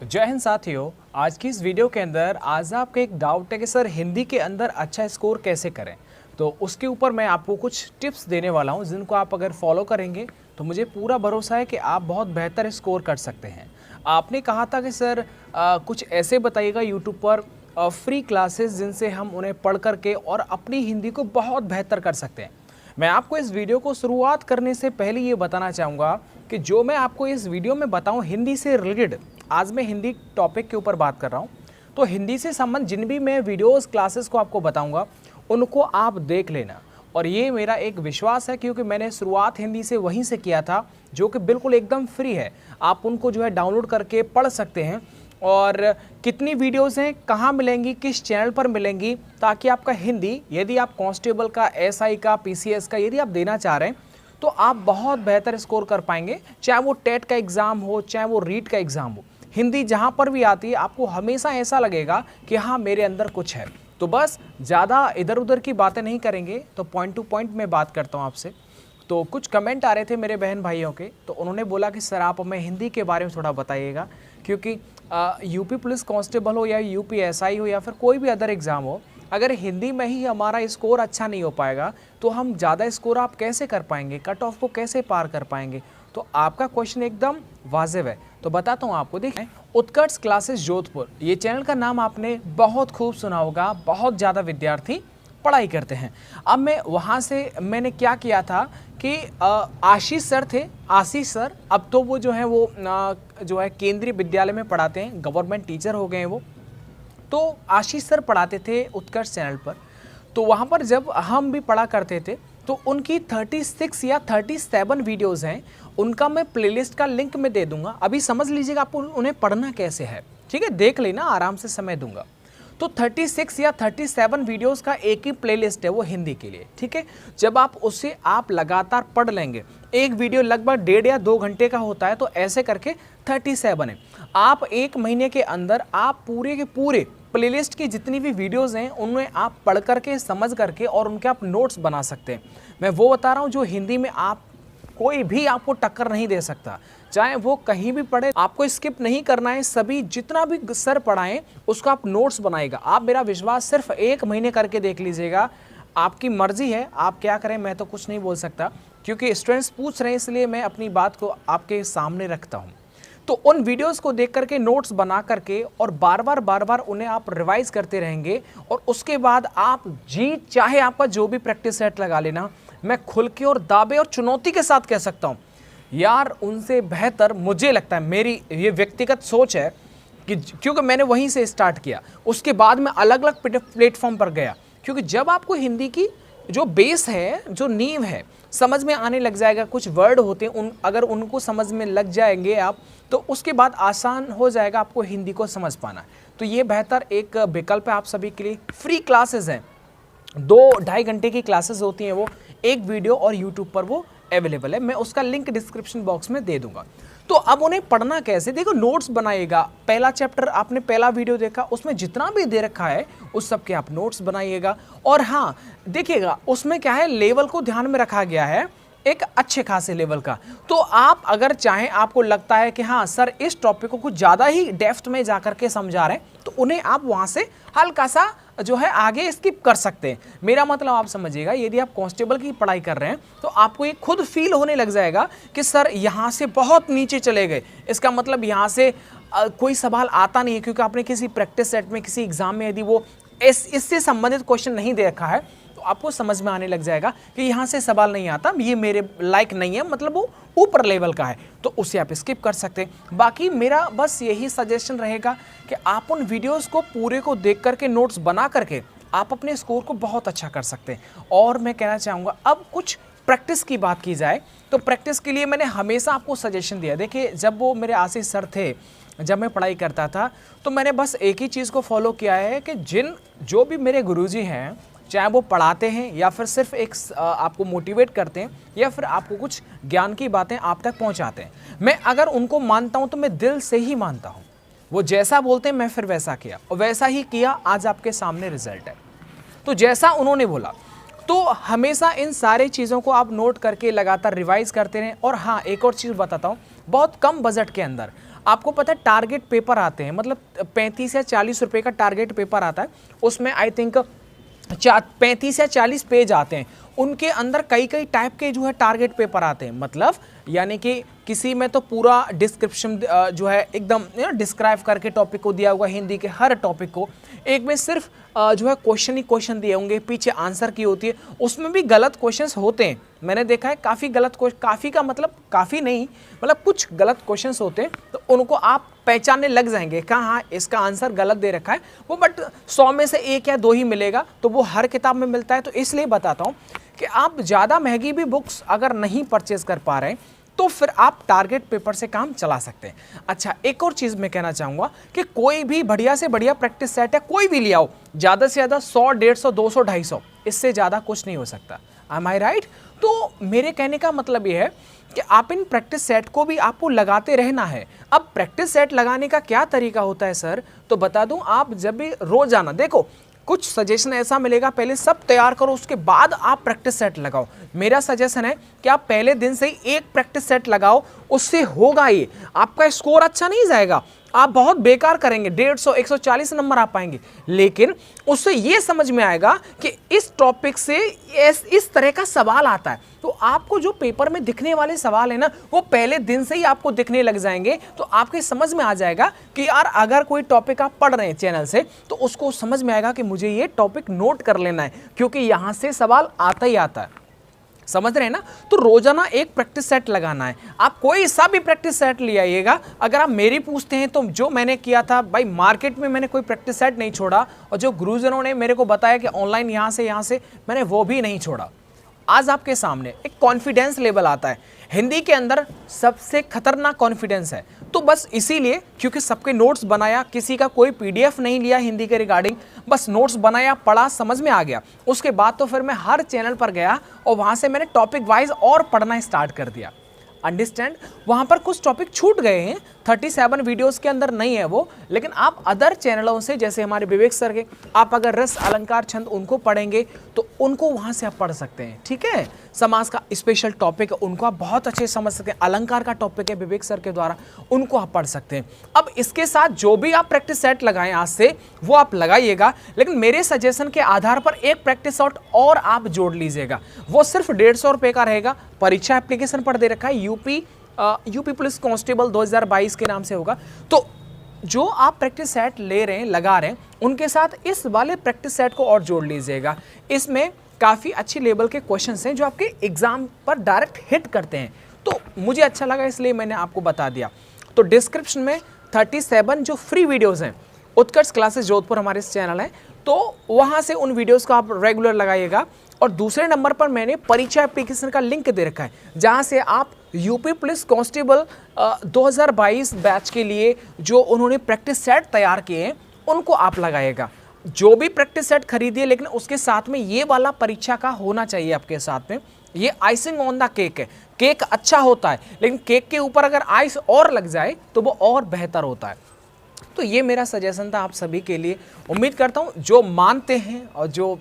जय हिंद साथियों। आज की इस वीडियो के अंदर आज आपका एक डाउट है कि सर हिंदी के अंदर अच्छा स्कोर कैसे करें। तो उसके ऊपर मैं आपको कुछ टिप्स देने वाला हूं जिनको आप अगर फॉलो करेंगे तो मुझे पूरा भरोसा है कि आप बहुत बेहतर स्कोर कर सकते हैं। आपने कहा था कि सर कुछ ऐसे बताइएगा यूट्यूब पर फ्री क्लासेस जिनसे हम उन्हें पढ़ करके और अपनी हिंदी को बहुत बेहतर कर सकते हैं। मैं आपको इस वीडियो को शुरुआत करने से पहले ये बताना चाहूँगा कि जो मैं आपको इस वीडियो में बताऊँ हिंदी से रिलेटेड, आज मैं हिंदी टॉपिक के ऊपर बात कर रहा हूँ, तो हिंदी से संबंध जिन भी मैं वीडियोस क्लासेस को आपको बताऊंगा उनको आप देख लेना। और ये मेरा एक विश्वास है क्योंकि मैंने शुरुआत हिंदी से वहीं से किया था जो कि बिल्कुल एकदम फ्री है। आप उनको जो है डाउनलोड करके पढ़ सकते हैं। और कितनी वीडियोस हैं, कहाँ मिलेंगी, किस चैनल पर मिलेंगी, ताकि आपका हिंदी यदि आप कांस्टेबल का, एसआई का, पीसीएस का यदि आप देना चाह रहे हैं तो आप बहुत बेहतर स्कोर कर पाएंगे। चाहे वो टेट का एग्ज़ाम हो, चाहे वो रीट का एग्ज़ाम हो, हिंदी जहाँ पर भी आती है आपको हमेशा ऐसा लगेगा कि हाँ मेरे अंदर कुछ है। तो बस ज़्यादा इधर उधर की बातें नहीं करेंगे, तो पॉइंट टू पॉइंट मैं बात करता हूँ आपसे। तो कुछ कमेंट आ रहे थे मेरे बहन भाइयों के, तो उन्होंने बोला कि सर आप हमें हिंदी के बारे में थोड़ा बताइएगा, क्योंकि यूपी पुलिस कांस्टेबल हो या यूपी एसआई हो या फिर कोई भी अदर एग्ज़ाम हो, अगर हिंदी में ही हमारा स्कोर अच्छा नहीं हो पाएगा तो हम ज़्यादा स्कोर आप कैसे कर पाएंगे, कट ऑफ को कैसे पार कर पाएंगे। तो आपका क्वेश्चन एकदम वाजिब है, तो बताता हूँ आपको। देखें, उत्कर्ष क्लासेस जोधपुर, ये चैनल का नाम आपने बहुत खूब सुना होगा, बहुत ज़्यादा विद्यार्थी पढ़ाई करते हैं। अब मैं वहाँ से मैंने क्या किया था कि आशीष सर थे, आशीष सर, अब तो वो जो है केंद्रीय विद्यालय में पढ़ाते हैं, गवर्नमेंट टीचर हो गए हैं वो। तो आशीष सर पढ़ाते थे उत्कर्ष चैनल पर। तो वहाँ पर जब हम भी पढ़ा करते थे तो उनकी 36 या 37 वीडियोज़ हैं, उनका मैं प्लेलिस्ट का लिंक में दे दूंगा। अभी समझ लीजिएगा आप उन्हें पढ़ना कैसे है, ठीक है, देख लेना, आराम से समय दूंगा। तो 36 या 37 वीडियोस का एक ही प्लेलिस्ट है वो हिंदी के लिए, ठीक है। जब आप उसे आप लगातार पढ़ लेंगे, एक वीडियो लगभग 1.5 या 2 घंटे का होता है, तो ऐसे करके 37 है। आप 1 महीने के अंदर आप पूरे के पूरे प्लेलिस्ट की जितनी भी वीडियोस हैं उनमें आप पढ़ करके, समझ करके और उनके आप नोट्स बना सकते हैं। मैं वो बता रहा हूँ जो हिंदी में आप कोई भी आपको टक्कर नहीं दे सकता, चाहे वो कहीं भी पढ़े, आपको स्किप नहीं करना है। सभी जितना भी सर पढ़ाएं उसका आप नोट्स बनाएगा। आप मेरा विश्वास सिर्फ 1 महीने करके देख लीजिएगा, आपकी मर्जी है आप क्या करें, मैं तो कुछ नहीं बोल सकता, क्योंकि स्टूडेंट्स पूछ रहे हैं इसलिए मैं अपनी बात को आपके सामने रखता हूँ। तो उन वीडियोस को देख करके, नोट्स बना करके और बार बार उन्हें आप रिवाइज करते रहेंगे। और उसके बाद आप जी चाहे आपका जो भी प्रैक्टिस सेट लगा लेना, मैं खुल के और दावे और चुनौती के साथ कह सकता हूँ यार, उनसे बेहतर मुझे लगता है, मेरी ये व्यक्तिगत सोच है कि क्योंकि मैंने वहीं से स्टार्ट किया, उसके बाद मैं अलग अलग प्लेटफॉर्म पर गया। क्योंकि जब आपको हिंदी की जो बेस है, जो नींव है, समझ में आने लग जाएगा, कुछ वर्ड होते हैं अगर उनको समझ में लग जाएंगे आप, तो उसके बाद आसान हो जाएगा आपको हिंदी को समझ पाना। तो ये बेहतर एक विकल्प है आप सभी के लिए। फ्री क्लासेस हैं, 2-2.5 घंटे की क्लासेस होती हैं, वो एक वीडियो और यूट्यूब पर वो अवेलेबल है, मैं उसका लिंक डिस्क्रिप्शन बॉक्स में दे दूंगा। तो अब उन्हें पढ़ना कैसे, देखो, नोट्स बनाइएगा। पहला चैप्टर आपने पहला वीडियो देखा, उसमें जितना भी दे रखा है उस सब के आप नोट्स बनाइएगा। और हाँ देखिएगा, उसमें क्या है, लेवल को ध्यान में रखा गया है, एक अच्छे खासे लेवल का। तो आप अगर चाहें, आपको लगता है कि हाँ सर इस टॉपिक को कुछ ज़्यादा ही डेप्थ में जाकर के समझा रहे हैं, तो उन्हें आप वहाँ से हल्का सा जो है आगे स्किप कर सकते हैं। मेरा मतलब आप समझिएगा, यदि आप कांस्टेबल की पढ़ाई कर रहे हैं तो आपको ये खुद फील होने लग जाएगा कि सर यहाँ से बहुत नीचे चले गए, इसका मतलब यहाँ से कोई सवाल आता नहीं है, क्योंकि आपने किसी प्रैक्टिस सेट में, किसी एग्जाम में यदि वो इससे संबंधित क्वेश्चन नहीं दे रखा है, तो आपको समझ में आने लग जाएगा कि यहाँ से सवाल नहीं आता, ये मेरे लायक नहीं है, मतलब वो ऊपर लेवल का है, तो उसे आप स्किप कर सकते हैं। बाकी मेरा बस यही सजेशन रहेगा कि आप उन वीडियोस को पूरे को देख करके, नोट्स बना करके आप अपने स्कोर को बहुत अच्छा कर सकते हैं। और मैं कहना चाहूँगा, अब कुछ प्रैक्टिस की बात की जाए तो प्रैक्टिस के लिए मैंने हमेशा आपको सजेशन दिया। देखिए, जब वो मेरे आशीष सर थे, जब मैं पढ़ाई करता था, तो मैंने बस एक ही चीज़ को फॉलो किया है कि जो भी मेरे गुरुजी हैं, चाहे वो पढ़ाते हैं या फिर सिर्फ एक आपको मोटिवेट करते हैं या फिर आपको कुछ ज्ञान की बातें आप तक पहुंचाते हैं, मैं अगर उनको मानता हूं तो मैं दिल से ही मानता हूं। वो जैसा बोलते हैं मैं फिर वैसा किया और वैसा ही किया, आज आपके सामने रिजल्ट है। तो जैसा उन्होंने बोला, तो हमेशा इन सारी चीज़ों को आप नोट करके लगातार रिवाइज करते रहें। और हाँ, एक और चीज़ बताता हूँ, बहुत कम बजट के अंदर आपको पता है टारगेट पेपर आते हैं, मतलब 35 या 40 रुपए का टारगेट पेपर आता है, उसमें आई थिंक 35 या 40 पेज आते हैं। उनके अंदर कई कई टाइप के जो है टारगेट पेपर आते हैं, मतलब यानी कि किसी में तो पूरा डिस्क्रिप्शन जो है एकदम डिस्क्राइब करके टॉपिक को दिया हुआ, हिंदी के हर टॉपिक को। एक में सिर्फ जो है क्वेश्चन ही क्वेश्चन दिए होंगे, पीछे आंसर की होती है, उसमें भी गलत क्वेश्चंस होते हैं। मैंने देखा है काफ़ी गलत, काफ़ी का मतलब काफ़ी नहीं, मतलब कुछ गलत क्वेश्चंस होते हैं, तो उनको आप पहचानने लग जाएंगे कहाँ हाँ इसका आंसर गलत दे रखा है वो, बट 100 में से 1 या 2 ही मिलेगा, तो वो हर किताब में मिलता है। तो इसलिए बताता हूँ कि आप ज़्यादा महंगी भी बुक्स अगर नहीं परचेज कर पा रहे हैं तो फिर आप टारगेट पेपर से काम चला सकते हैं। अच्छा, एक और चीज़ मैं कहना चाहूँगा कि कोई भी बढ़िया से बढ़िया प्रैक्टिस सेट है, कोई भी ले आओ, ज़्यादा से ज़्यादा 100, 150, 200, 250, इससे ज़्यादा कुछ नहीं हो सकता। एम आई राइट? तो मेरे कहने का मतलब ये है कि आप इन प्रैक्टिस सेट को भी आपको लगाते रहना है। अब प्रैक्टिस सेट लगाने का क्या तरीका होता है सर, तो बता दूं, आप जब भी रोजाना देखो, कुछ सजेशन ऐसा मिलेगा, पहले सब तैयार करो, उसके बाद आप प्रैक्टिस सेट लगाओ। मेरा सजेशन है कि आप पहले दिन से ही एक प्रैक्टिस सेट लगाओ, उससे होगा ये, आपका स्कोर अच्छा नहीं जाएगा, आप बहुत बेकार करेंगे, 150, 140 नंबर आ पाएंगे, लेकिन उससे ये समझ में आएगा कि इस टॉपिक से इस तरह का सवाल आता है, तो आपको जो पेपर में दिखने वाले सवाल है ना, वो पहले दिन से ही आपको दिखने लग जाएंगे। तो आपके समझ में आ जाएगा कि यार अगर कोई टॉपिक आप पढ़ रहे हैं चैनल से, तो उसको समझ में आएगा कि मुझे ये टॉपिक नोट कर लेना है, क्योंकि यहां से सवाल आता ही आता है। समझ रहे हैं ना? तो रोजाना एक प्रैक्टिस सेट लगाना है। आप कोई सा भी प्रैक्टिस सेट ले आइएगा। अगर आप मेरी पूछते हैं तो जो मैंने किया था भाई, मार्केट में मैंने कोई प्रैक्टिस सेट नहीं छोड़ा, और जो गुरुजनों ने मेरे को बताया कि ऑनलाइन यहाँ से मैंने वो भी नहीं छोड़ा। आज आपके सामने एक कॉन्फिडेंस लेवल आता है, हिंदी के अंदर सबसे खतरनाक कॉन्फिडेंस है। तो बस इसीलिए, क्योंकि सबके नोट्स बनाया, किसी का कोई पीडीएफ नहीं लिया हिंदी के रिगार्डिंग, बस नोट्स बनाया, पढ़ा, समझ में आ गया। उसके बाद तो फिर मैं हर चैनल पर गया और वहां से मैंने टॉपिक वाइज और पढ़ना स्टार्ट कर दिया। अंडरस्टैंड? वहां पर कुछ टॉपिक छूट गए हैं, 37 वीडियोस के अंदर नहीं है वो, लेकिन आप अदर चैनलों से, जैसे हमारे विवेक सर के, आप अगर रस, अलंकार, छंद उनको पढ़ेंगे तो उनको वहां से आप पढ़ सकते हैं। ठीक है? समाज का स्पेशल टॉपिक है, उनको आप बहुत अच्छे समझ सकते हैं। अलंकार का टॉपिक है विवेक सर के द्वारा, उनको आप पढ़ सकते हैं। अब इसके साथ जो भी आप प्रैक्टिस सेट लगाएं आज से, वो आप लगाइएगा, लेकिन मेरे सजेशन के आधार पर एक प्रैक्टिस सेट और आप जोड़ लीजिएगा। वो सिर्फ 150 रुपए का रहेगा। परीक्षा एप्लीकेशन पर दे रखा है, यूपी पुलिस कांस्टेबल 2022 के नाम से होगा। तो जो आप प्रैक्टिस सेट ले रहे हैं, लगा रहे हैं, उनके साथ इस वाले प्रैक्टिस सेट को और जोड़ लीजिएगा। इसमें काफ़ी अच्छी लेवल के क्वेश्चंस हैं जो आपके एग्जाम पर डायरेक्ट हिट करते हैं। तो मुझे अच्छा लगा, इसलिए मैंने आपको बता दिया। तो डिस्क्रिप्शन में 37 जो फ्री वीडियोज़ हैं, उत्कर्ष क्लासेस जोधपुर हमारे इस चैनल है, तो वहाँ से उन वीडियोज़ को आप रेगुलर लगाइएगा। और दूसरे नंबर पर मैंने परीक्षा एप्लीकेशन का लिंक दे रखा है, जहाँ से आप यूपी पुलिस कांस्टेबल 2022 बैच के लिए जो उन्होंने प्रैक्टिस सेट तैयार किए हैं, उनको आप लगाइएगा। जो भी प्रैक्टिस सेट खरीदिए, लेकिन उसके साथ में ये वाला परीक्षा का होना चाहिए आपके साथ में। ये आइसिंग ऑन द केक है। केक अच्छा होता है, लेकिन केक के ऊपर अगर आइस और लग जाए तो वो और बेहतर होता है। तो ये मेरा सजेशन था आप सभी के लिए। उम्मीद करता हूँ जो मानते हैं और जो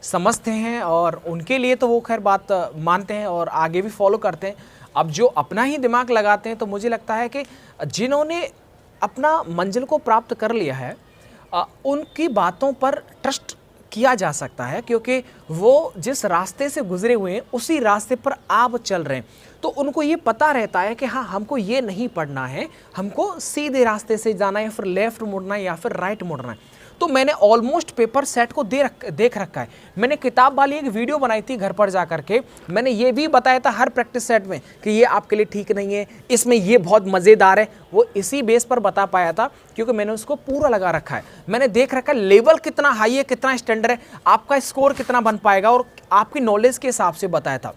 समझते हैं, और उनके लिए तो वो खैर बात मानते हैं और आगे भी फॉलो करते हैं। अब जो अपना ही दिमाग लगाते हैं, तो मुझे लगता है कि जिन्होंने अपना मंजिल को प्राप्त कर लिया है, उनकी बातों पर ट्रस्ट किया जा सकता है, क्योंकि वो जिस रास्ते से गुजरे हुए हैं उसी रास्ते पर आप चल रहे हैं। तो उनको ये पता रहता है कि हाँ, हमको ये नहीं पढ़ना है, हमको सीधे रास्ते से जाना है, या फिर लेफ्ट मुड़ना है, या फिर राइट मुड़ना है। तो मैंने ऑलमोस्ट पेपर सेट को देख रखा है। मैंने किताब वाली एक वीडियो बनाई थी घर पर जा करके, मैंने ये भी बताया था हर प्रैक्टिस सेट में कि ये आपके लिए ठीक नहीं है, इसमें ये बहुत मज़ेदार है। वो इसी बेस पर बता पाया था, क्योंकि मैंने उसको पूरा लगा रखा है। मैंने देख रखा है लेवल कितना हाई है, कितना स्टैंडर्ड है, आपका स्कोर कितना बन पाएगा, और आपकी नॉलेज के हिसाब से बताया था।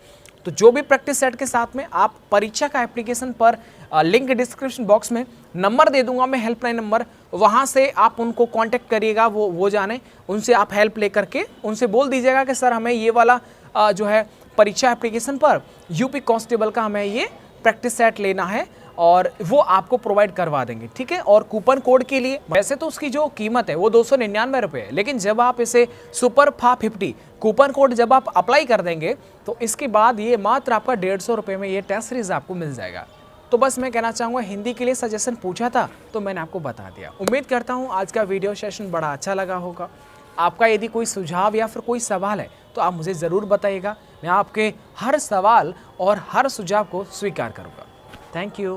तो जो भी प्रैक्टिस सेट के साथ में आप परीक्षा का एप्लीकेशन पर लिंक डिस्क्रिप्शन बॉक्स में नंबर दे दूंगा मैं, हेल्पलाइन नंबर, वहाँ से आप उनको कांटेक्ट करिएगा। वो जाने, उनसे आप हेल्प ले करके उनसे बोल दीजिएगा कि सर हमें ये वाला जो है परीक्षा एप्लीकेशन पर यूपी कांस्टेबल का हमें ये प्रैक्टिस सेट लेना है, और वो आपको प्रोवाइड करवा देंगे। ठीक है? और कूपन कोड के लिए, वैसे तो उसकी जो कीमत है वो 299 रुपये है, लेकिन जब आप इसे सुपर फा 50 कूपन कोड जब आप अप्लाई कर देंगे, तो इसके बाद ये मात्र आपका 150 रुपये में ये टेस्ट सीरीज आपको मिल जाएगा। तो बस मैं कहना चाहूँगा हिंदी के लिए सजेशन पूछा था तो मैंने आपको बता दिया। उम्मीद करता हूँ आज का वीडियो सेशन बड़ा अच्छा लगा होगा। आपका यदि कोई सुझाव या फिर कोई सवाल है तो आप मुझे ज़रूर बताइएगा। मैं आपके हर सवाल और हर सुझाव को स्वीकार करूँगा। Thank you.